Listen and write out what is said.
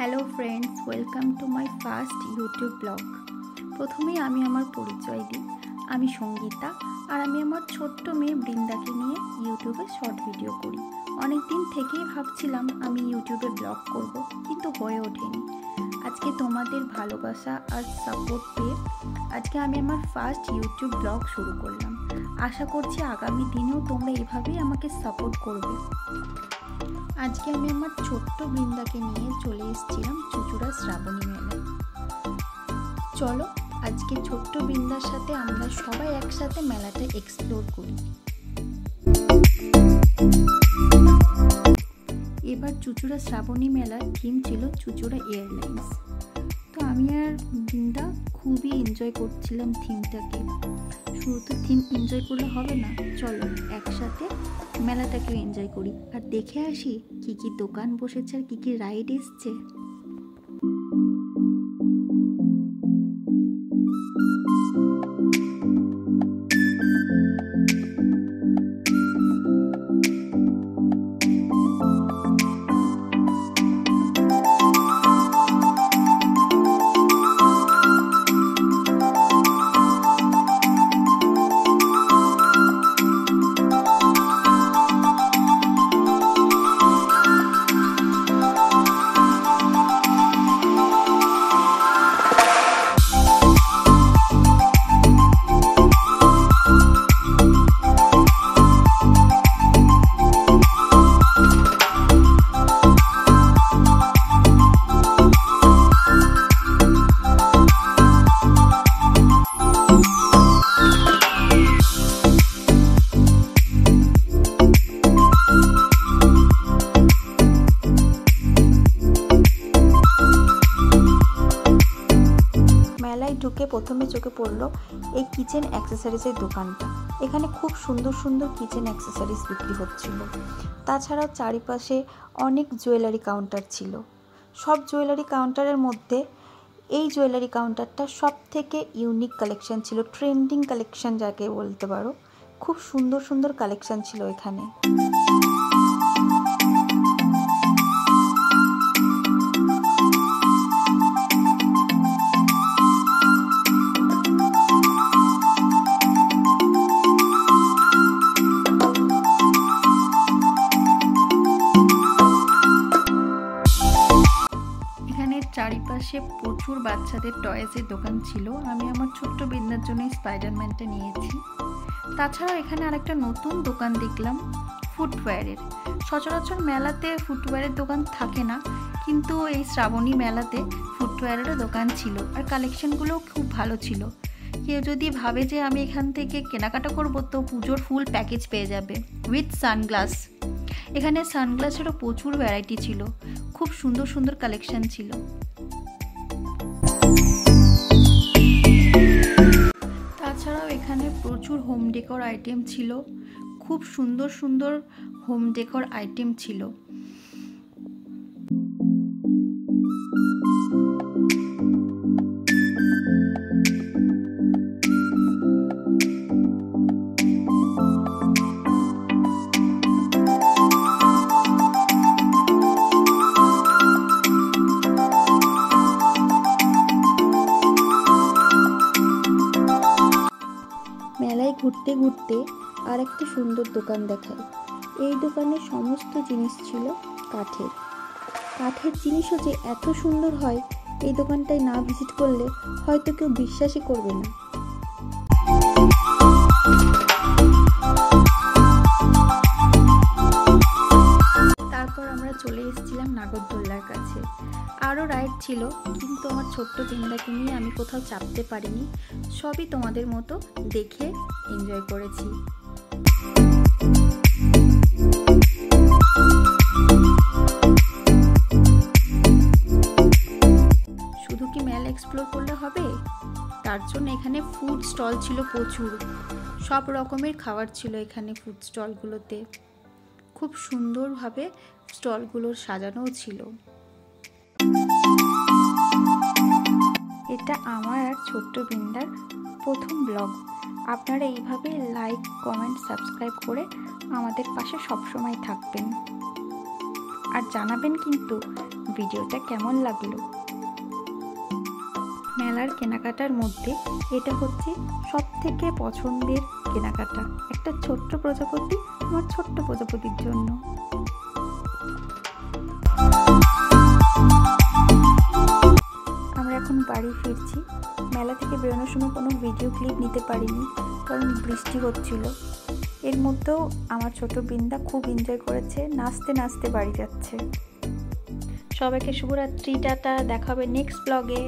Hello friends, welcome to my first YouTube blog. প্রথমেই আমি আমার পরিচয় দিই। আমি সঙ্গীতা, আর আমি আমার ছোট্ট মেয়ে বৃন্দাকে নিয়ে ইউটিউবে শর্ট ভিডিও করি। অনেক দিন থেকেই ভাবছিলাম আমি ইউটিউবে ব্লগ করব, কিন্তু হয়ে ওঠেনি। আজকে তোমাদের ভালোবাসা আর সাপোর্ট পেয়ে আজকে আমি আমার ফার্স্ট ইউটিউব ব্লগ শুরু করলাম। আশা করছি আগামী দিনেও তোমরা এভাবেই আমাকে সাপোর্ট করবে। আজকে আমি আমার ছোট্ট বৃন্দাকে নিয়ে চলে এসেছিলাম চুঁচুড়া শ্রাবণী মেলায়। চলো আজকে ছোট্ট বৃন্দার সাথে আমরা সবাই একসাথে মেলাটা এক্সপ্লোর করি। এবার চুঁচুড়া শ্রাবণী মেলার থিম ছিল চুঁচুড়া এয়ারলাইন্স। তো আমি আর বৃন্দা খুবই এনজয় করছিলাম থিমটাকে। শুধু তো থিম এনজয় করলে হবে না, চলো একসাথে মেলাটাকে এনজয় করি আর দেখে আসি কি কি দোকান বসেছে আর কি কি রাইড এসছে। ঢুকে প্রথমে চোখে পড়লো এই কিচেন অ্যাক্সেসরিজের দোকানটা। এখানে খুব সুন্দর সুন্দর কিচেন অ্যাক্সেসরিজ বিক্রি হচ্ছিল। তাছাড়াও চারিপাশে অনেক জুয়েলারি কাউন্টার ছিল। সব জুয়েলারি কাউন্টারের মধ্যে এই জুয়েলারি কাউন্টারটা সব থেকে ইউনিক কালেকশন ছিল, ট্রেন্ডিং কালেকশন যাকে বলতে পারো। খুব সুন্দর সুন্দর কালেকশন ছিল এখানে। চারিপাশে প্রচুর বাচ্চাদের টয়েসের দোকান ছিল। আমি আমার ছোট্ট বৃন্দার জন্য স্পাইডারম্যানটা নিয়েছি। তাছাড়াও এখানে আরেকটা নতুন দোকান দেখলাম ফুটওয়্যারের। সচরাচর মেলাতে ফুটওয়্যারের দোকান থাকে না, কিন্তু এই শ্রাবণী মেলাতে ফুটওয়্যারেরও দোকান ছিল আর কালেকশনগুলোও খুব ভালো ছিল। কেউ যদি ভাবে যে আমি এখান থেকে কেনাকাটা করব, তো পুজোর ফুল প্যাকেজ পেয়ে যাবে উইথ সানগ্লাস। এখানে সানগ্লাসেরও প্রচুর ভ্যারাইটি ছিল, খুব সুন্দর সুন্দর কালেকশন ছিল। তাছাড়াও এখানে প্রচুর হোম ডেকোর আইটেম ছিল, খুব সুন্দর সুন্দর হোম ডেকোর আইটেম ছিল। মেলায় ঘুরতে ঘুরতে আর একটা সুন্দর দোকান দেখায়। এই দোকানে সমস্ত জিনিস ছিল কাঠের। কাঠের জিনিসও যে এত সুন্দর হয়, এই দোকানটায় না ভিজিট করলে হয়তো কেউ বিশ্বাসই করবে না। তারপর আমরা চলে এসেছিলাম নাগরদোল্লার কাছে। আরও রাইড ছিল, কিন্তু আমার ছোট্ট বৃন্দাকে নিয়ে আমি কোথাও চাপতে পারিনি। সবই তোমাদের মতো দেখে এনজয় করেছি। শুধু কি মেলা এক্সপ্লোর করলে হবে? তার জন্য এখানে ফুড স্টল ছিল প্রচুর। সব রকমের খাবার ছিল এখানে ফুড স্টলগুলোতে। খুব সুন্দরভাবে স্টলগুলো সাজানোও ছিল। এটা আমার আর ছোট্ট বৃন্দার প্রথম ব্লগ। আপনারা এইভাবে লাইক, কমেন্ট, সাবস্ক্রাইব করে আমাদের পাশে সবসময় থাকবেন। আর জানাবেন কিন্তু ভিডিওটা কেমন লাগলো। মেলার কেনাকাটার মধ্যে এটা হচ্ছে সবথেকে পছন্দের কেনাকাটা, একটা ছোট্ট প্রজাপতি আমার ছোট্ট প্রজাপতির জন্য। আমরা এখন বাড়ি ফিরছি। মেলা থেকে বেরোনোর সময় কোনো ভিডিও ক্লিপ নিতে পারিনি, কারণ বৃষ্টি হচ্ছিল। এর মধ্যেও আমার ছোট বৃন্দা খুব এনজয় করেছে, নাচতে নাচতে বাড়ি যাচ্ছে। সবাইকে শুভরাত্রি, টাটা, দেখা হবে নেক্সট ব্লগে।